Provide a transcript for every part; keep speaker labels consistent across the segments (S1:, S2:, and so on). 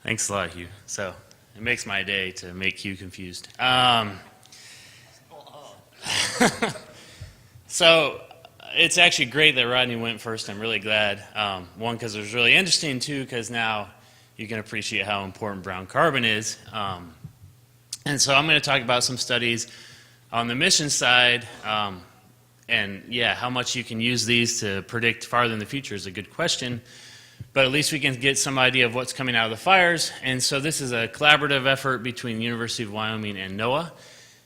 S1: Thanks a lot, Hugh. So it makes my day to make Hugh confused. So it's actually great that Rodney went first. I'm really glad. One, because it was really interesting. Two, because now you can appreciate how important brown carbon is. And so I'm going to talk about some studies on the emission side. And yeah, how much you can use these to predict farther in the future is a good question. But at least we can get some idea of what's coming out of the fires. And so this is a collaborative effort between the University of Wyoming and NOAA.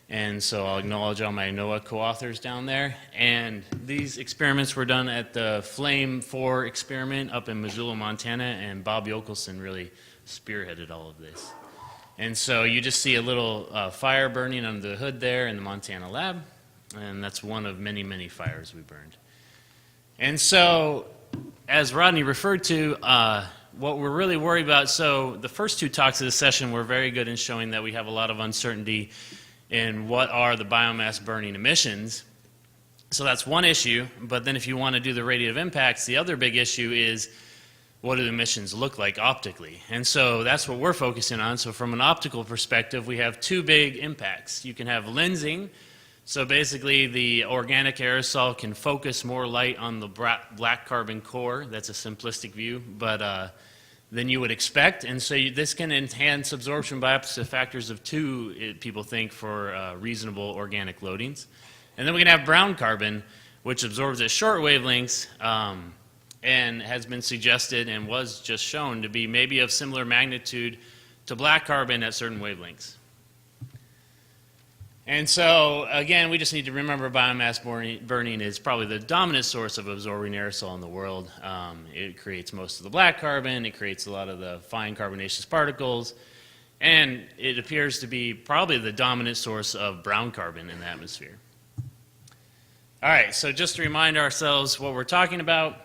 S1: And so I'll acknowledge all my NOAA co-authors down there. And these experiments were done at the Flame 4 experiment up in Missoula, Montana. And Bob Yokelson really spearheaded all of this. And so you just see a little fire burning under the hood there in the Montana lab. And that's one of many, many fires we burned. And so, as Rodney referred to, what we're really worried about, so the first two talks of this session were very good in showing that we have a lot of uncertainty in what are the biomass burning emissions. So that's one issue, but then if you want to do the radiative impacts, the other big issue is what do the emissions look like optically? And so that's what we're focusing on. So from an optical perspective, we have two big impacts. You can have lensing. So basically, the organic aerosol can focus more light on the black carbon core. That's a simplistic view, but than you would expect. And so this can enhance absorption by opposite factors of 2, people think, for reasonable organic loadings. And then we can have brown carbon, which absorbs at short wavelengths and has been suggested and was just shown to be maybe of similar magnitude to black carbon at certain wavelengths. And so, again, we just need to remember biomass burning is probably the dominant source of absorbing aerosol in the world. It creates most of the black carbon, it creates a lot of the fine carbonaceous particles, and it appears to be probably the dominant source of brown carbon in the atmosphere. All right, so just to remind ourselves what we're talking about,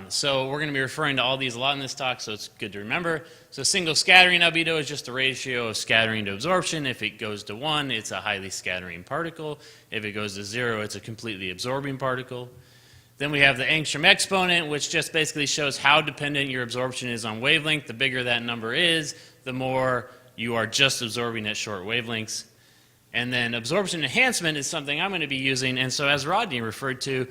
S1: so we're going to be referring to all these a lot in this talk, so it's good to remember. So single scattering albedo is just the ratio of scattering to absorption. If it goes to 1, it's a highly scattering particle. If it goes to 0, it's a completely absorbing particle. Then we have the Angstrom exponent, which just basically shows how dependent your absorption is on wavelength. The bigger that number is, the more you are just absorbing at short wavelengths. And then absorption enhancement is something I'm going to be using. And so as Rodney referred to,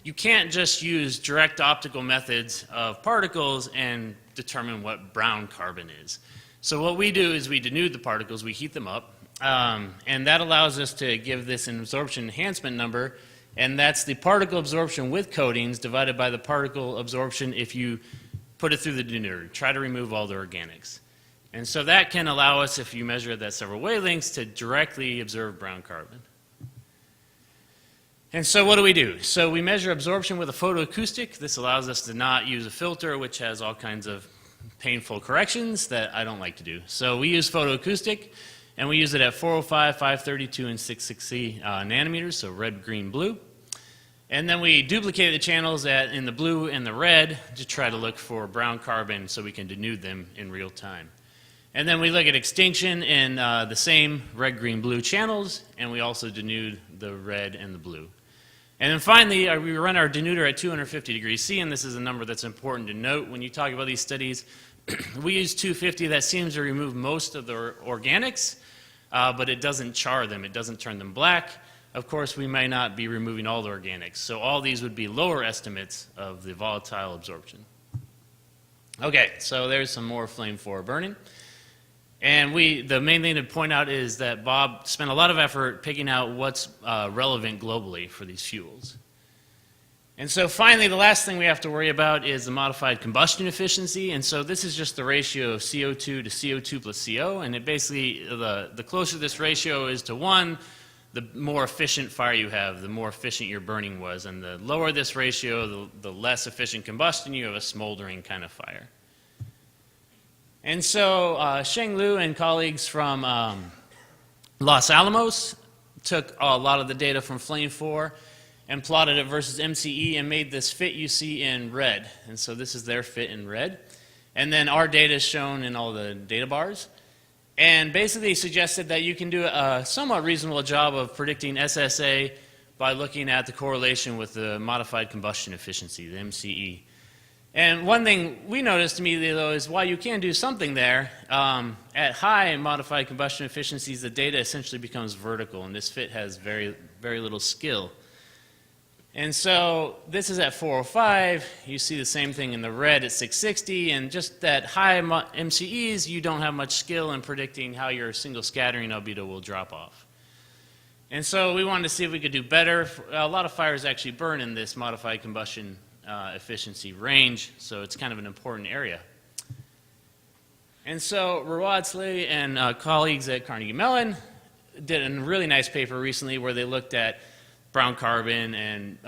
S1: you can't just use direct optical methods of particles and determine what brown carbon is. So what we do is we denude the particles, we heat them up, and that allows us to give this an absorption enhancement number, and that's the particle absorption with coatings divided by the particle absorption if you put it through the denuder, try to remove all the organics. And so that can allow us, if you measure it at several wavelengths, to directly observe brown carbon. And so what do? So we measure absorption with a photoacoustic. This allows us to not use a filter, which has all kinds of painful corrections that I don't like to do. So we use photoacoustic, and we use it at 405, 532, and 660 nanometers, so red, green, blue. And then we duplicate the channels in the blue and the red to try to look for brown carbon so we can denude them in real time. And then we look at extinction in the same red, green, blue channels, and we also denude the red and the blue. And then finally, we run our denuder at 250 degrees C, and this is a number that's important to note when you talk about these studies. We use 250. That seems to remove most of the organics, but it doesn't char them. It doesn't turn them black. Of course, we may not be removing all the organics, so all these would be lower estimates of the volatile absorption. Okay, so there's some more flame 4 burning. And the main thing to point out is that Bob spent a lot of effort picking out what's relevant globally for these fuels. And so finally, the last thing we have to worry about is the modified combustion efficiency. And so this is just the ratio of CO2 to CO2 plus CO. And it basically, the closer this ratio is to 1, the more efficient fire you have, the more efficient your burning was. And the lower this ratio, the less efficient combustion, you have a smoldering kind of fire. And so Sheng Liu and colleagues from Los Alamos took a lot of the data from Flame 4 and plotted it versus MCE and made this fit you see in red. And so this is their fit in red. And then our data is shown in all the data bars. And basically suggested that you can do a somewhat reasonable job of predicting SSA by looking at the correlation with the modified combustion efficiency, the MCE. And one thing we noticed immediately, though, is while you can do something there, at high modified combustion efficiencies, the data essentially becomes vertical, and this fit has very, very little skill. And so this is at 405. You see the same thing in the red at 660, and just at high MCEs, you don't have much skill in predicting how your single scattering albedo will drop off. And so we wanted to see if we could do better. A lot of fires actually burn in this modified combustion efficiency range, so it's kind of an important area. And so Rawad Saleh and colleagues at Carnegie Mellon did a really nice paper recently where they looked at brown carbon and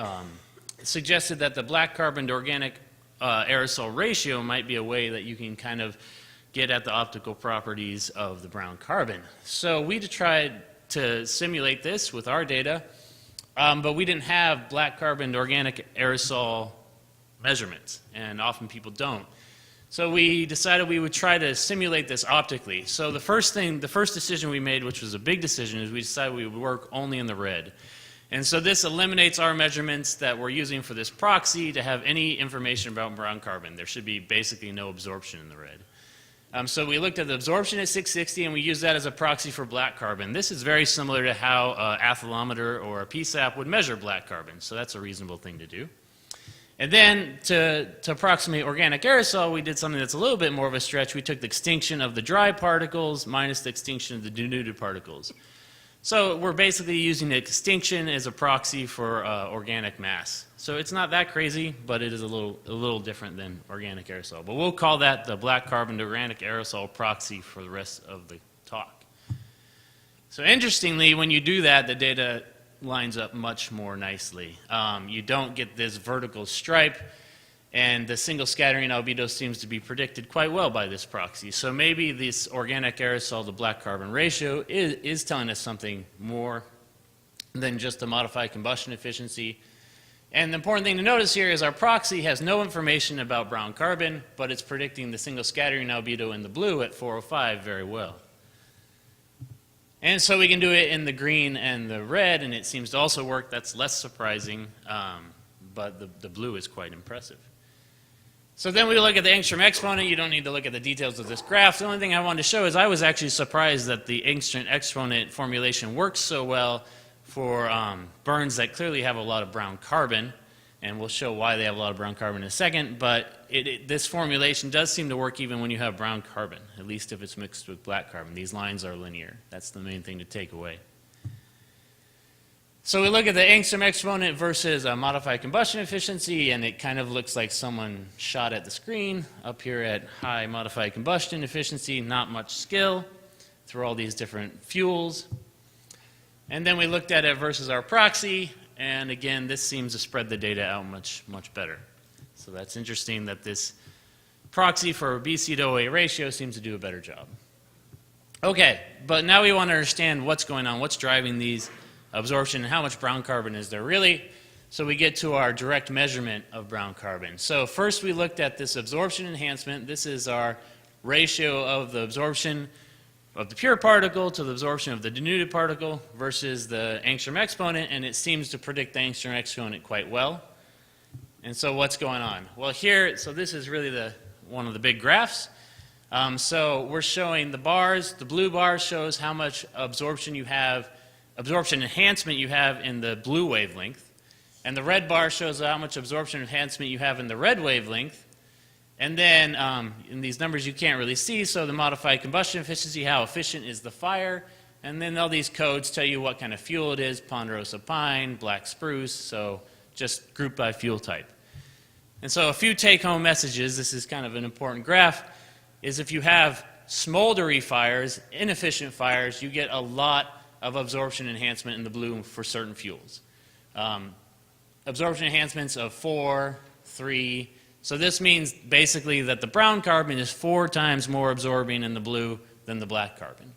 S1: suggested that the black carbon to organic aerosol ratio might be a way that you can kind of get at the optical properties of the brown carbon. So we tried to simulate this with our data, but we didn't have black carbon to organic aerosol measurements, and often people don't. So we decided we would try to simulate this optically. So the first decision we made, which was a big decision, is we decided we would work only in the red. And so this eliminates our measurements that we're using for this proxy to have any information about brown carbon. There should be basically no absorption in the red. So we looked at the absorption at 660, and we used that as a proxy for black carbon. This is very similar to how an atherometer or a PSAP would measure black carbon, so that's a reasonable thing to do. And then to approximate organic aerosol, we did something that's a little bit more of a stretch. We took the extinction of the dry particles minus the extinction of the denuded particles. So we're basically using the extinction as a proxy for organic mass. So it's not that crazy, but it is a little different than organic aerosol. But we'll call that the black carbon to organic aerosol proxy for the rest of the talk. So interestingly, when you do that, the data lines up much more nicely. You don't get this vertical stripe, and the single scattering albedo seems to be predicted quite well by this proxy. So maybe this organic aerosol to black carbon ratio is telling us something more than just the modified combustion efficiency. And the important thing to notice here is our proxy has no information about brown carbon, but it's predicting the single scattering albedo in the blue at 405 very well. And so we can do it in the green and the red, and it seems to also work. That's less surprising, but the blue is quite impressive. So then we look at the Angstrom exponent. You don't need to look at the details of this graph. The only thing I wanted to show is I was actually surprised that the Angstrom exponent formulation works so well for burns that clearly have a lot of brown carbon, and we'll show why they have a lot of brown carbon in a second, but this formulation does seem to work even when you have brown carbon, at least if it's mixed with black carbon. These lines are linear. That's the main thing to take away. So we look at the Angstrom exponent versus a modified combustion efficiency, and it kind of looks like someone shot at the screen. Up here at high modified combustion efficiency, not much skill through all these different fuels. And then we looked at it versus our proxy, and again, this seems to spread the data out much, much better. So that's interesting that this proxy for BC to OA ratio seems to do a better job. Okay, but now we want to understand what's going on, what's driving these absorption, and how much brown carbon is there really. So we get to our direct measurement of brown carbon. So first we looked at this absorption enhancement. This is our ratio of the absorption of the pure particle to the absorption of the denuded particle versus the Angstrom exponent, and it seems to predict the Angstrom exponent quite well. And so what's going on? Well here, so this is really one of the big graphs. So we're showing the bars. The blue bar shows how much absorption enhancement you have in the blue wavelength, and the red bar shows how much absorption enhancement you have in the red wavelength. And then in these numbers you can't really see, so the modified combustion efficiency, how efficient is the fire, and then all these codes tell you what kind of fuel it is, ponderosa pine, black spruce, so just grouped by fuel type. And so a few take-home messages, this is kind of an important graph, is if you have smoldery fires, inefficient fires, you get a lot of absorption enhancement in the blue for certain fuels. Absorption enhancements of 4, 3, so this means basically that the brown carbon is 4 times more absorbing in the blue than the black carbon.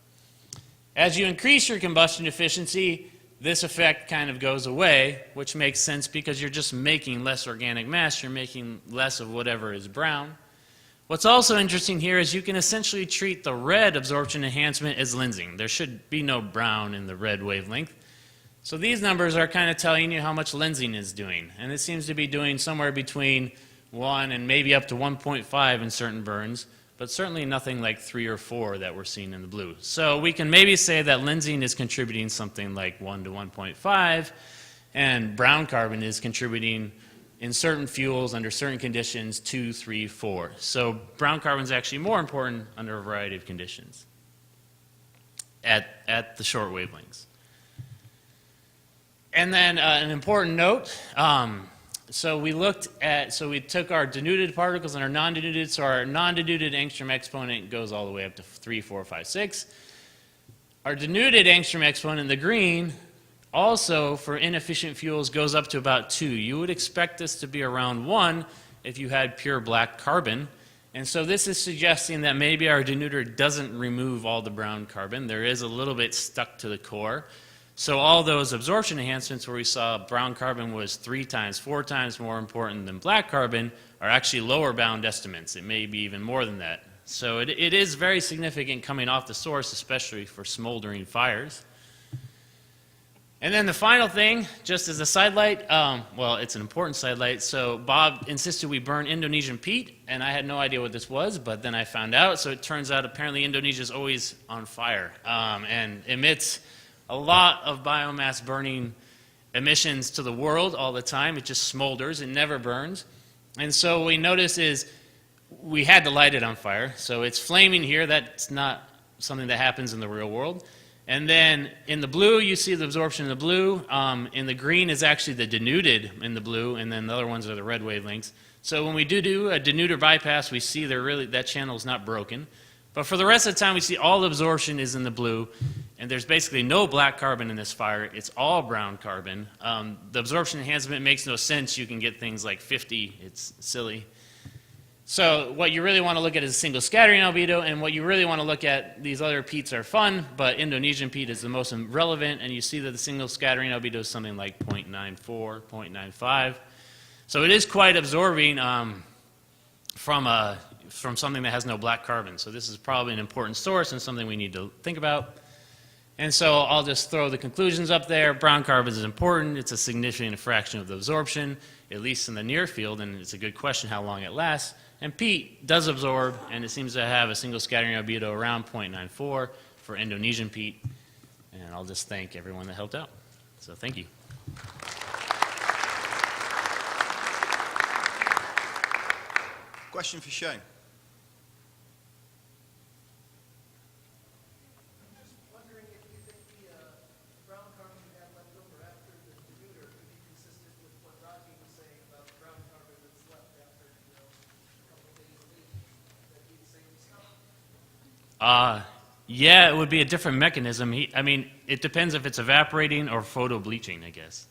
S1: As you increase your combustion efficiency, this effect kind of goes away, which makes sense because you're just making less organic mass, you're making less of whatever is brown. What's also interesting here is you can essentially treat the red absorption enhancement as lensing. There should be no brown in the red wavelength. So these numbers are kind of telling you how much lensing is doing, and it seems to be doing somewhere between 1 and maybe up to 1.5 in certain burns, but certainly nothing like 3 or 4 that we're seeing in the blue. So we can maybe say that lensing is contributing something like 1 to 1.5, and brown carbon is contributing in certain fuels under certain conditions 2, 3, 4. So brown carbon is actually more important under a variety of conditions at the short wavelengths. And then an important note, so we took our denuded particles and our non-denuded, so our non-denuded Angstrom exponent goes all the way up to 3, 4, 5, 6. Our denuded Angstrom exponent in the green also for inefficient fuels goes up to about 2. You would expect this to be around 1 if you had pure black carbon. And so this is suggesting that maybe our denuder doesn't remove all the brown carbon. There is a little bit stuck to the core. So all those absorption enhancements where we saw brown carbon was 3 times, 4 times more important than black carbon are actually lower bound estimates. It may be even more than that. So it is very significant coming off the source, especially for smoldering fires. And then the final thing, just as a sidelight, well, it's an important sidelight. So Bob insisted we burn Indonesian peat, and I had no idea what this was, but then I found out. So it turns out apparently Indonesia is always on fire and emits a lot of biomass burning emissions to the world all the time. It just smolders, it never burns. And so what we noticed is we had to light it on fire. So it's flaming here. That's not something that happens in the real world. And then in the blue, you see the absorption in the blue. In the green is actually the denuded in the blue, and then the other ones are the red wavelengths. So when we do a denuder bypass, we see that channel is not broken. But for the rest of the time, we see all the absorption is in the blue, and there's basically no black carbon in this fire. It's all brown carbon. The absorption enhancement makes no sense. You can get things like 50. It's silly. So what you really want to look at is a single scattering albedo, and what you really want to look at, these other peats are fun, but Indonesian peat is the most relevant, and you see that the single scattering albedo is something like 0.94, 0.95. So it is quite absorbing from something that has no black carbon. So this is probably an important source and something we need to think about. And so I'll just throw the conclusions up there. Brown carbon is important. It's a significant fraction of the absorption, at least in the near field, and it's a good question how long it lasts. And peat does absorb, and it seems to have a single scattering albedo around 0.94 for Indonesian peat. And I'll just thank everyone that helped out. So thank you.
S2: Question for Shane.
S1: Yeah, it would be a different mechanism. I mean, it depends if it's evaporating or photo bleaching, I guess.